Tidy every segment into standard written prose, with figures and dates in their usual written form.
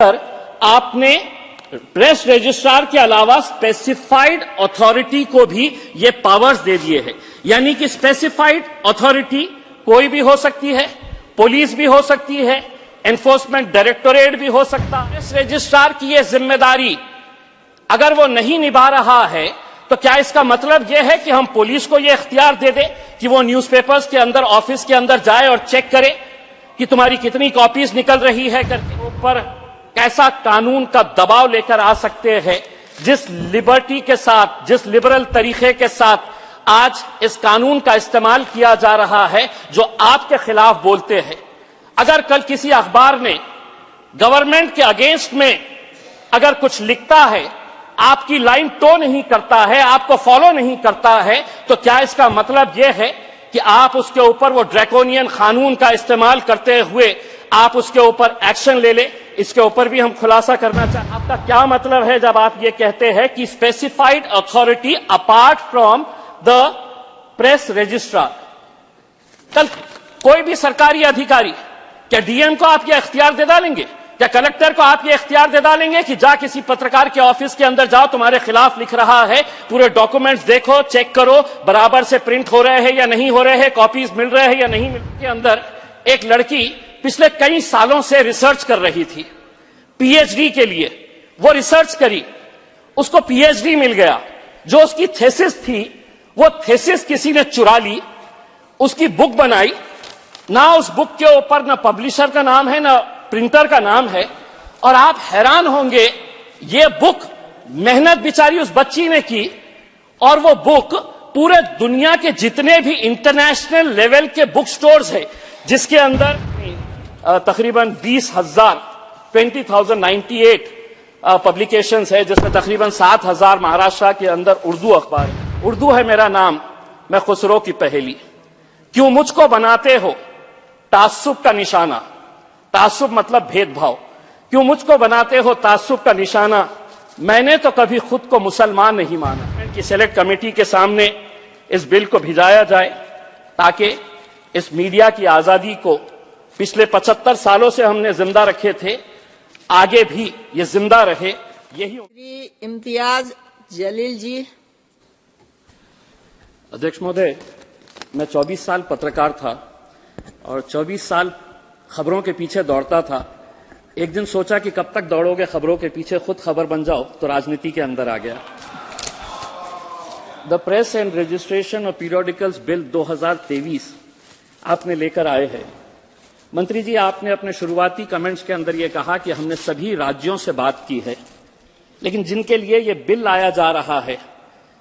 पर आपने press registrar के अलावा स्पेसिफाइड अथॉरिटी को भी ये पावर्स दे दिए हैं। यानी कि स्पेसिफाइड अथॉरिटी कोई भी हो सकती है, पुलिस भी हो सकती है, एनफोर्समेंट डायरेक्टोरेट भी हो सकता है। प्रेस रजिस्ट्रार की ये जिम्मेदारी अगर वो नहीं निभा रहा है तो क्या इसका मतलब यह है कि हम पुलिस को यह इख्तियार दे दें कि वो न्यूज़पेपर्स के अंदर, ऑफिस के अंदर जाए और चेक करे कि तुम्हारी कितनी कॉपीज निकल रही है करके ऊपर कैसा कानून का दबाव लेकर आ सकते हैं। जिस लिबर्टी के साथ, जिस लिबरल तरीके के साथ आज इस कानून का इस्तेमाल किया जा रहा है, जो आपके खिलाफ बोलते हैं। अगर कल किसी अखबार ने गवर्नमेंट के अगेंस्ट में अगर कुछ लिखता है, आपकी लाइन टो नहीं करता है, आपको फॉलो नहीं करता है, तो क्या इसका मतलब यह है कि आप उसके ऊपर वो ड्रैकोनियन कानून का इस्तेमाल करते हुए आप उसके ऊपर एक्शन ले ले? इसके ऊपर भी हम खुलासा करना चाहते हैं। आपका क्या मतलब है जब आप ये कहते हैं कि specified authority apart from the press registrar? कल कोई भी सरकारी अधिकारी, क्या डीएम को आप ये इख्तियार दे डालेंगे? क्या कलेक्टर को आप ये इख्तियार दे डालेंगे कि जा किसी पत्रकार के ऑफिस के अंदर जाओ, तुम्हारे खिलाफ लिख रहा है, पूरे डॉक्यूमेंट्स देखो, चेक करो, बराबर से प्रिंट हो रहे हैं या नहीं हो रहे हैं, कॉपीज मिल रहे हैं या नहीं मिल रहे? के अंदर एक लड़की पिछले कई सालों से रिसर्च कर रही थी पीएचडी के लिए। वो रिसर्च करी, उसको पीएचडी मिल गया। जो उसकी थेसिस थी, वो थेसिस किसी ने चुरा ली, उसकी बुक बनाई। ना उस बुक के ऊपर ना पब्लिशर का नाम है, ना प्रिंटर का नाम है। और आप हैरान होंगे, ये बुक मेहनत बेचारी उस बच्ची ने की, और वो बुक पूरे दुनिया के जितने भी इंटरनेशनल लेवल के बुक स्टोर्स है, जिसके अंदर तकरीबन 20,098 पब्लिकेशंस है, जिसमें तकरीबन 7,000 महाराष्ट्र के अंदर उर्दू अखबार है। उर्दू है मेरा नाम, मैं खुसरो की पहेली। क्यों मुझको बनाते हो तासुब का निशाना? तासुब मतलब भेदभाव। क्यों मुझको बनाते हो तासुब का निशाना? मैंने तो कभी खुद को मुसलमान नहीं माना। कि सेलेक्ट कमेटी के सामने इस बिल को भिजाया जाए ताकि इस मीडिया की आजादी को पिछले 75 सालों से हमने जिंदा रखे थे, आगे भी ये जिंदा रहे। यही इम्तियाज जलील जी। अध्यक्ष महोदय, मैं 24 साल पत्रकार था और 24 साल खबरों के पीछे दौड़ता था। एक दिन सोचा कि कब तक दौड़ोगे खबरों के पीछे, खुद खबर बन जाओ, तो राजनीति के अंदर आ गया। The press and registration of periodicals bill 2023 आपने लेकर आए हैं। मंत्री जी, आपने अपने शुरुआती कमेंट्स के अंदर यह कहा कि हमने सभी राज्यों से बात की है, लेकिन जिनके लिए यह बिल लाया जा रहा है,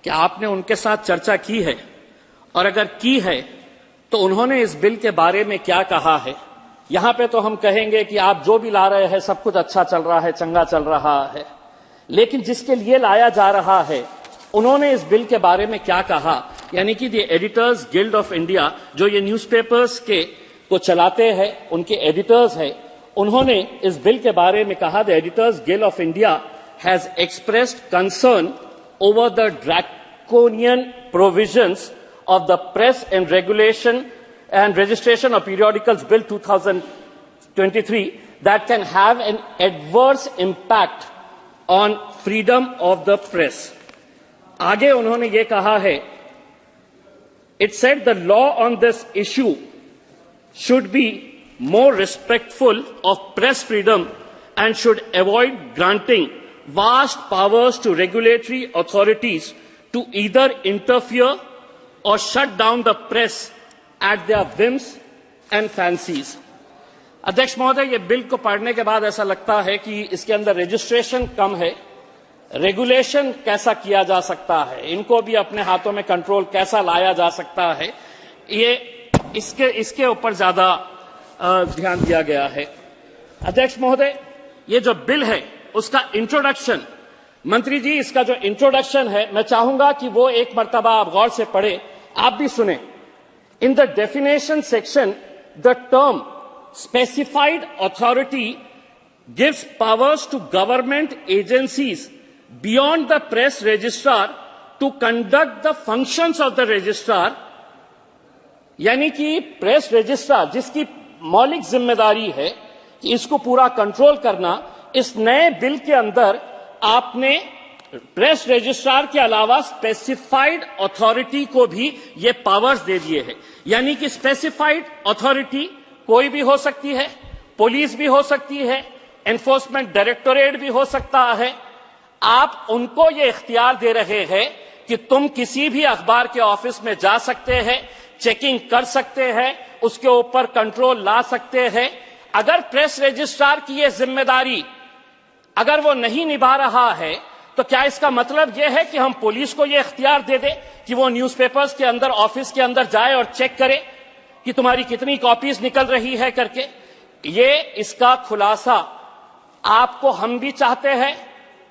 क्या आपने उनके साथ चर्चा की है? और अगर की है तो उन्होंने इस बिल के बारे में क्या कहा है? यहां पे तो हम कहेंगे कि आप जो भी ला रहे हैं सब कुछ अच्छा चल रहा है, चंगा चल रहा है, लेकिन जिसके लिए लाया जा रहा है उन्होंने इस बिल के बारे में क्या कहा? यानी कि the editors guild of India, जो ये न्यूज़पेपर्स के को चलाते हैं, उनके एडिटर्स हैं, उन्होंने इस बिल के बारे में कहा, the editors guild of India has expressed concern over the draconian provisions of the Press and Regulation and Registration of Periodicals Bill 2023 that can have an adverse impact on freedom of the press. आगे उन्होंने ये कहा है, it said the law on this issue should be more respectful of press freedom and should avoid granting vast powers to regulatory authorities to either interfere or shut down the press at their whims and fancies. अध्यक्ष महोदय, ये bill को पढ़ने के बाद ऐसा लगता है कि इसके अंदर रजिस्ट्रेशन कम है, रेगुलेशन कैसा किया जा सकता है, इनको भी अपने हाथों में कंट्रोल कैसा लाया जा सकता है, ये इसके ऊपर ज्यादा ध्यान दिया गया है। अध्यक्ष महोदय, ये जो बिल है उसका इंट्रोडक्शन, मंत्री जी इसका जो इंट्रोडक्शन है, मैं चाहूंगा कि वो एक मर्तबा आप गौर से पढ़े, आप भी सुने। In the definition section, the term specified authority gives powers to government agencies beyond the press registrar to conduct the functions of the registrar. यानी कि प्रेस रजिस्ट्रार जिसकी मौलिक जिम्मेदारी है कि इसको पूरा कंट्रोल करना, इस नए बिल के अंदर आपने प्रेस रजिस्ट्रार के अलावा स्पेसिफाइड अथॉरिटी को भी ये पावर्स दे दिए हैं। यानी कि स्पेसिफाइड अथॉरिटी कोई भी हो सकती है, पुलिस भी हो सकती है, एनफोर्समेंट डायरेक्टोरेट भी हो सकता है। आप उनको ये इख्तियार दे रहे हैं कि तुम किसी भी अखबार के ऑफिस में जा सकते हैं, चेकिंग कर सकते हैं, उसके ऊपर कंट्रोल ला सकते हैं। अगर प्रेस रजिस्ट्रार की ये जिम्मेदारी अगर वो नहीं निभा रहा है तो क्या इसका मतलब यह है कि हम पुलिस को यह इख्तियार दे दें कि वो न्यूज़पेपर्स के अंदर, ऑफिस के अंदर जाए और चेक करे कि तुम्हारी कितनी कॉपीज निकल रही है करके? ये इसका खुलासा आपको हम भी चाहते हैं,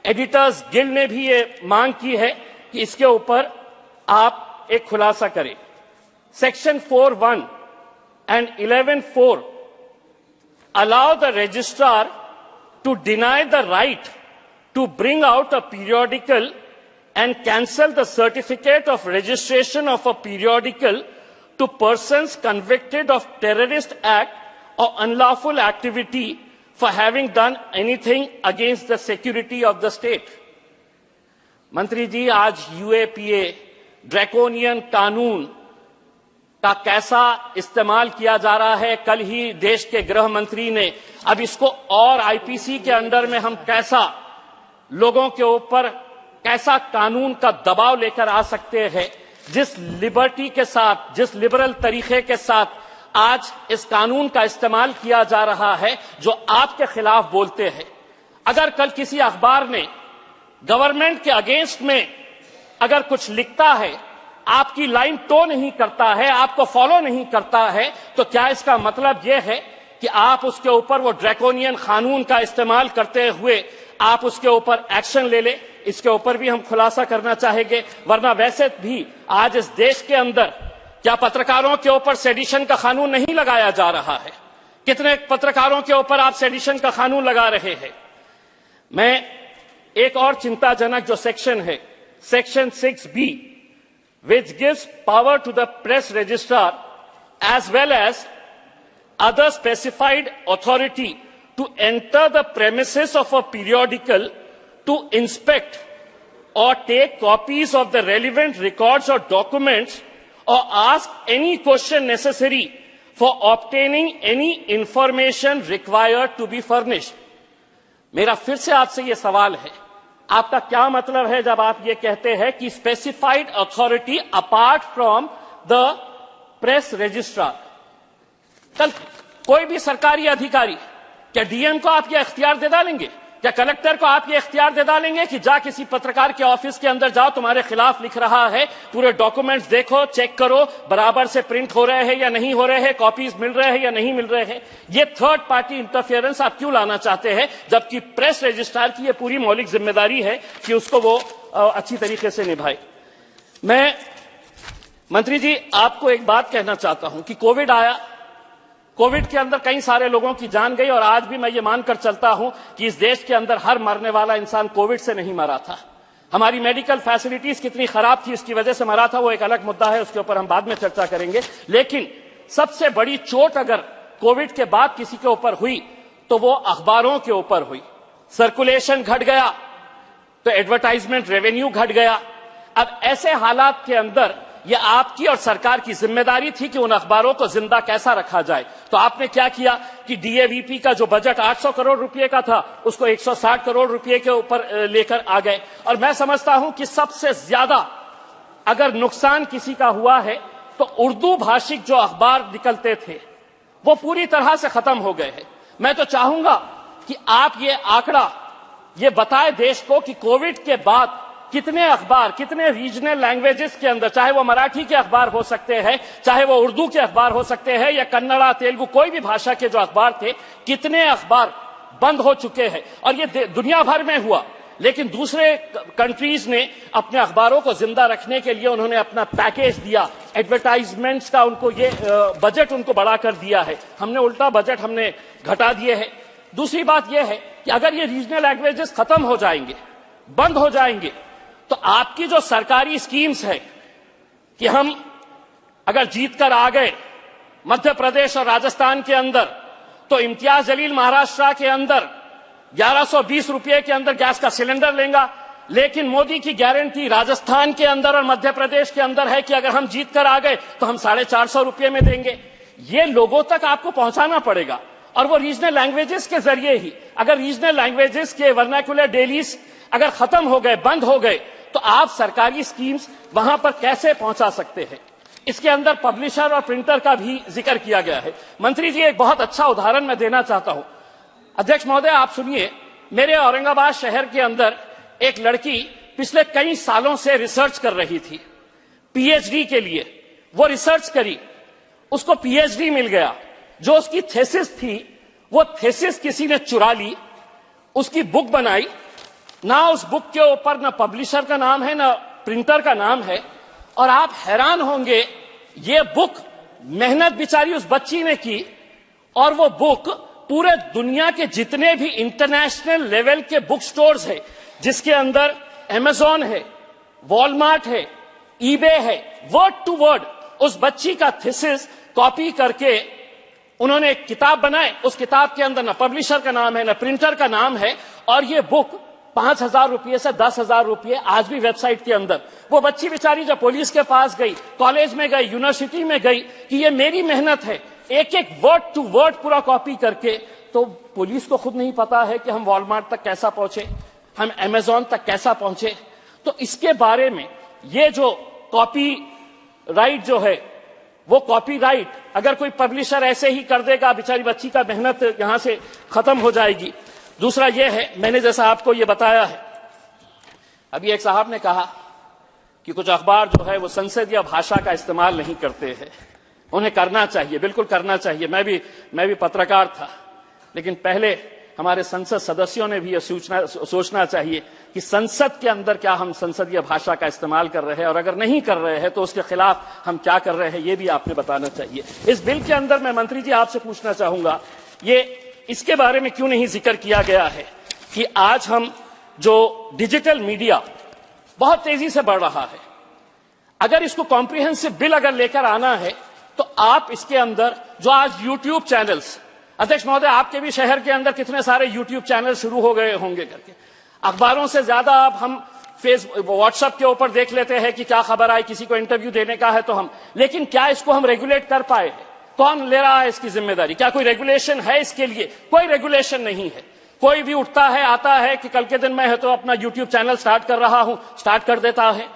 एडिटर्स गिल्ड ने भी ये मांग की है कि इसके ऊपर आप एक खुलासा करें। Section 4(1) and 11(4) allow the registrar to deny the right to bring out a periodical and cancel the certificate of registration of a periodical to persons convicted of terrorist act or unlawful activity for having done anything against the security of the state. मंत्री जी, आज UAPA draconian कानून का कैसा इस्तेमाल किया जा रहा है। कल ही देश के गृह मंत्री ने अब इसको और आईपीसी के अंडर में हम कैसा लोगों के ऊपर कैसा कानून का दबाव लेकर आ सकते हैं। जिस लिबर्टी के साथ, जिस लिबरल तरीके के साथ आज इस कानून का इस्तेमाल किया जा रहा है, जो आपके खिलाफ बोलते हैं। अगर कल किसी अखबार ने गवर्नमेंट के अगेंस्ट में अगर कुछ लिखता है, आपकी लाइन टो नहीं करता है, आपको फॉलो नहीं करता है, तो क्या इसका मतलब यह है कि आप उसके ऊपर वो ड्रैकोनियन कानून का इस्तेमाल करते हुए आप उसके ऊपर एक्शन ले ले? इसके ऊपर भी हम खुलासा करना चाहेंगे। वरना वैसे भी आज इस देश के अंदर क्या पत्रकारों के ऊपर सेडिशन का कानून नहीं लगाया जा रहा है? कितने पत्रकारों के ऊपर आप सेडिशन का कानून लगा रहे हैं? मैं एक और चिंताजनक जो सेक्शन है, section 6(b), which gives power to the press registrar as well as other specified authority to enter the premises of a periodical to inspect or take copies of the relevant records or documents or ask any question necessary for obtaining any information required to be furnished. मेरा फिर से आपसे ये सवाल है, आपका क्या मतलब है जब आप ये कहते हैं कि specified authority apart from the press registrar? कल कोई भी सरकारी अधिकारी, क्या डीएम को आप ये इख्तियार दे डालेंगे? क्या कलेक्टर को आप ये इख्तियार दे डालेंगे कि जा किसी पत्रकार के ऑफिस के अंदर जाओ, तुम्हारे खिलाफ लिख रहा है, पूरे डॉक्यूमेंट्स देखो, चेक करो बराबर से प्रिंट हो रहे हैं या नहीं हो रहे हैं, कॉपीज मिल रहे हैं या नहीं मिल रहे हैं? ये थर्ड पार्टी इंटरफेरेंस आप क्यों लाना चाहते हैं, जबकि प्रेस रजिस्ट्रार की ये पूरी मौलिक जिम्मेदारी है कि उसको वो अच्छी तरीके से निभाए। मैं मंत्री जी आपको एक बात कहना चाहता हूं कि कोविड आया, कोविड के अंदर कई सारे लोगों की जान गई, और आज भी मैं ये मानकर चलता हूं कि इस देश के अंदर हर मरने वाला इंसान कोविड से नहीं मरा था। हमारी मेडिकल फैसिलिटीज कितनी खराब थी, इसकी वजह से मरा था, वो एक अलग मुद्दा है, उसके ऊपर हम बाद में चर्चा करेंगे। लेकिन सबसे बड़ी चोट अगर कोविड के बाद किसी के ऊपर हुई तो वो अखबारों के ऊपर हुई। सर्कुलेशन घट गया तो एडवर्टाइजमेंट रेवेन्यू घट गया। अब ऐसे हालात के अंदर यह आपकी और सरकार की जिम्मेदारी थी कि उन अखबारों को जिंदा कैसा रखा जाए। तो आपने क्या किया कि डीएवीपी का जो बजट 800 करोड़ रुपए का था, उसको 160 करोड़ रुपए के ऊपर लेकर आ गए। और मैं समझता हूं कि सबसे ज्यादा अगर नुकसान किसी का हुआ है तो उर्दू भाषिक जो अखबार निकलते थे वो पूरी तरह से खत्म हो गए हैं। मैं तो चाहूंगा कि आप ये आंकड़ा ये बताए देश को कि कोविड के बाद कितने अखबार, कितने रीजनल लैंग्वेजेस के अंदर, चाहे वो मराठी के अखबार हो सकते हैं, चाहे वो उर्दू के अखबार हो सकते हैं, या कन्नड़ा, तेलुगु, कोई भी भाषा के जो अखबार थे, कितने अखबार बंद हो चुके हैं। और ये दुनिया भर में हुआ, लेकिन दूसरे कंट्रीज ने अपने अखबारों को जिंदा रखने के लिए उन्होंने अपना पैकेज दिया, एडवर्टाइजमेंट्स का उनको ये बजट उनको बढ़ाकर दिया है। हमने उल्टा बजट हमने घटा दिए है। दूसरी बात यह है कि अगर ये रीजनल लैंग्वेजेस खत्म हो जाएंगे, बंद हो जाएंगे, तो आपकी जो सरकारी स्कीम्स है कि हम अगर जीत कर आ गए मध्य प्रदेश और राजस्थान के अंदर, तो इम्तियाज जलील महाराष्ट्र के अंदर 1120 रुपए के अंदर गैस का सिलेंडर लेगा। लेकिन मोदी की गारंटी राजस्थान के अंदर और मध्य प्रदेश के अंदर है कि अगर हम जीत कर आ गए तो हम 450 रुपए में देंगे। ये लोगों तक आपको पहुंचाना पड़ेगा, और वो रीजनल लैंग्वेजेस के जरिए ही। अगर रीजनल लैंग्वेजेस के वर्नाकुलर डेलीज अगर खत्म हो गए, बंद हो गए, तो आप सरकारी स्कीम्स वहां पर कैसे पहुंचा सकते हैं? इसके अंदर पब्लिशर और प्रिंटर का भी जिक्र किया गया है। मंत्री जी, एक बहुत अच्छा उदाहरण मैं देना चाहता हूं। अध्यक्ष महोदय, आप सुनिए, मेरे औरंगाबाद शहर के अंदर एक लड़की पिछले कई सालों से रिसर्च कर रही थी पीएचडी के लिए। वो रिसर्च करी, उसको पीएचडी मिल गया। जो उसकी थेसिस थी, वो थेसिस किसी ने चुरा ली, उसकी बुक बनाई। ना उस बुक के ऊपर ना पब्लिशर का नाम है, ना प्रिंटर का नाम है। और आप हैरान होंगे, ये बुक मेहनत बेचारी उस बच्ची ने की, और वो बुक पूरे दुनिया के जितने भी इंटरनेशनल लेवल के बुक स्टोर्स है, जिसके अंदर अमेज़न है, वॉलमार्ट है, ईबे है, वर्ड टू वर्ड उस बच्ची का थीसिस कॉपी करके उन्होंने एक किताब बनाए। उस किताब के अंदर ना पब्लिशर का नाम है, ना प्रिंटर का नाम है, और ये बुक 5,000 रुपये से 10,000 रुपये आज भी वेबसाइट के अंदर। वो बच्ची बेचारी जब पुलिस के पास गई, कॉलेज में गई, यूनिवर्सिटी में गई कि ये मेरी मेहनत है, एक एक वर्ड टू वर्ड पूरा कॉपी करके, तो पुलिस को खुद नहीं पता है कि हम वॉलमार्ट तक कैसा पहुंचे, हम अमेज़न तक कैसा पहुंचे। तो इसके बारे में ये जो कॉपी राइट जो है, वो कॉपीराइट अगर कोई पब्लिशर ऐसे ही कर देगा, बेचारी बच्ची का मेहनत यहां से खत्म हो जाएगी। दूसरा ये है, मैंने जैसा आपको ये बताया है, अभी एक साहब ने कहा कि कुछ अखबार जो है वो संसदीय भाषा का इस्तेमाल नहीं करते हैं। उन्हें करना चाहिए, बिल्कुल करना चाहिए। मैं भी पत्रकार था, लेकिन पहले हमारे संसद सदस्यों ने भी यह सोचना चाहिए कि संसद के अंदर क्या हम संसदीय भाषा का इस्तेमाल कर रहे हैं, और अगर नहीं कर रहे हैं तो उसके खिलाफ हम क्या कर रहे हैं, ये भी आपने बताना चाहिए। इस बिल के अंदर मैं मंत्री जी आपसे पूछना चाहूंगा, ये इसके बारे में क्यों नहीं जिक्र किया गया है कि आज हम जो डिजिटल मीडिया बहुत तेजी से बढ़ रहा है, अगर इसको कॉम्प्रिहेंसिव बिल अगर लेकर आना है तो आप इसके अंदर जो आज यूट्यूब चैनल्स, अध्यक्ष महोदय आपके भी शहर के अंदर कितने सारे यूट्यूब चैनल शुरू हो गए होंगे करके, अखबारों से ज्यादा अब हम व्हाट्सएप के ऊपर देख लेते हैं कि क्या खबर आई, किसी को इंटरव्यू देने का है तो हम, लेकिन क्या इसको हम रेगुलेट कर पाए? कौन ले रहा है इसकी जिम्मेदारी? क्या कोई रेगुलेशन है इसके लिए? कोई रेगुलेशन नहीं है। कोई भी उठता है, आता है कि कल के दिन मैं है तो अपना यूट्यूब चैनल स्टार्ट कर रहा हूं, स्टार्ट कर देता है।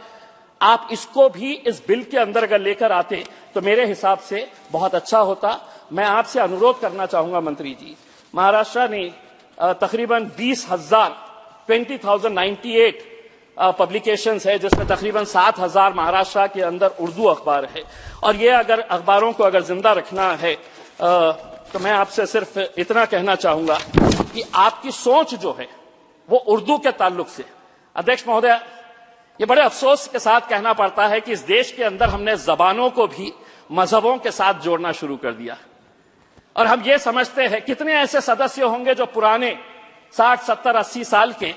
आप इसको भी इस बिल के अंदर अगर लेकर आते तो मेरे हिसाब से बहुत अच्छा होता। मैं आपसे अनुरोध करना चाहूंगा मंत्री जी, महाराष्ट्र ने तकरीबन 20,098 पब्लिकेशंस है, जिसमें तकरीबन 7,000 महाराष्ट्र के अंदर उर्दू अखबार है। और ये अगर अखबारों को अगर जिंदा रखना है तो मैं आपसे सिर्फ इतना कहना चाहूंगा कि आपकी सोच जो है वो उर्दू के ताल्लुक से, अध्यक्ष महोदय, ये बड़े अफसोस के साथ कहना पड़ता है कि इस देश के अंदर हमने जबानों को भी मजहबों के साथ जोड़ना शुरू कर दिया। और हम ये समझते हैं, कितने ऐसे सदस्य होंगे जो पुराने 60, 70, 80 साल के,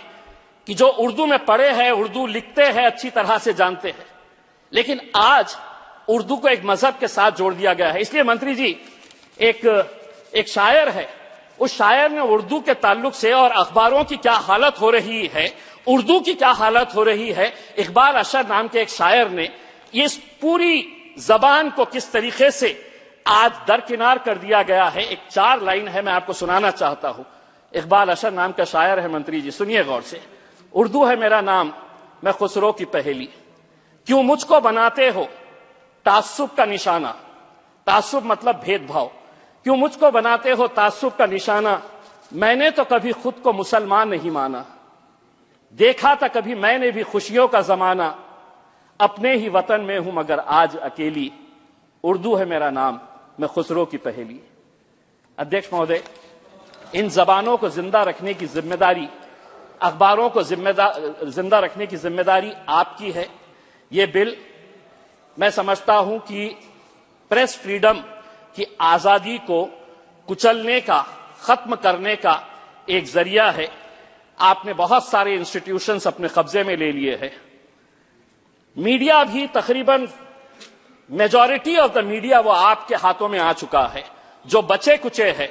कि जो उर्दू में पढ़े हैं, उर्दू लिखते हैं, अच्छी तरह से जानते हैं, लेकिन आज उर्दू को एक मजहब के साथ जोड़ दिया गया है। इसलिए मंत्री जी, एक शायर है, उस शायर ने उर्दू के ताल्लुक से और अखबारों की क्या हालत हो रही है, उर्दू की क्या हालत हो रही है, इकबाल अशर नाम के एक शायर ने इस पूरी जबान को किस तरीके से आज दरकिनार कर दिया गया है। एक 4 लाइन है, मैं आपको सुनाना चाहता हूं। इकबाल अशर नाम का शायर है, मंत्री जी सुनिए गौर से। उर्दू है मेरा नाम, मैं खुसरो की पहेली, क्यों मुझको बनाते हो तासुब का निशाना। तासुब मतलब भेदभाव। क्यों मुझको बनाते हो तासुब का निशाना, मैंने तो कभी खुद को मुसलमान नहीं माना। देखा था कभी मैंने भी खुशियों का जमाना, अपने ही वतन में हूं मगर आज अकेली। उर्दू है मेरा नाम, मैं खुसरो की पहेली। अध्यक्ष महोदय, इन जबानों को जिंदा रखने की जिम्मेदारी, अखबारों को जिंदा रखने की जिम्मेदारी आपकी है। ये बिल मैं समझता हूं कि प्रेस फ्रीडम की आजादी को कुचलने का, खत्म करने का एक जरिया है। आपने बहुत सारे इंस्टीट्यूशंस अपने कब्जे में ले लिए हैं। मीडिया भी तकरीबन मेजॉरिटी ऑफ द मीडिया वो आपके हाथों में आ चुका है। जो बचे कुचे हैं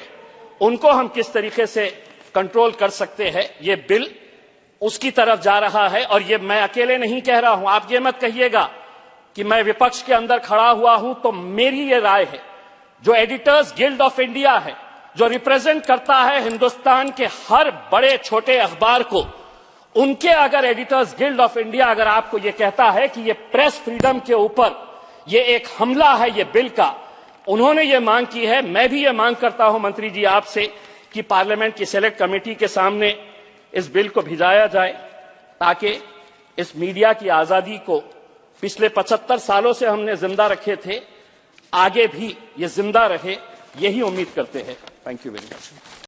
उनको हम किस तरीके से कंट्रोल कर सकते हैं। ये बिल उसकी तरफ जा रहा है और ये मैं अकेले नहीं कह रहा हूं। आप ये मत कहिएगा कि मैं विपक्ष के अंदर खड़ा हुआ हूं, तो मेरी ये राय है, जो एडिटर्स गिल्ड ऑफ इंडिया है, जो रिप्रेजेंट करता है हिंदुस्तान के हर बड़े छोटे अखबार को, उनके अगर एडिटर्स गिल्ड ऑफ इंडिया अगर आपको ये कहता है कि ये प्रेस फ्रीडम के ऊपर ये एक हमला है ये बिल का, उन्होंने ये मांग की है, मैं भी ये मांग करता हूं मंत्री जी आपसे कि पार्लियामेंट की सेलेक्ट कमेटी के सामने इस बिल को भिजाया जाए, ताकि इस मीडिया की आजादी को पिछले 75 सालों से हमने जिंदा रखे थे, आगे भी ये जिंदा रहे, यही उम्मीद करते हैं। Thank you very much.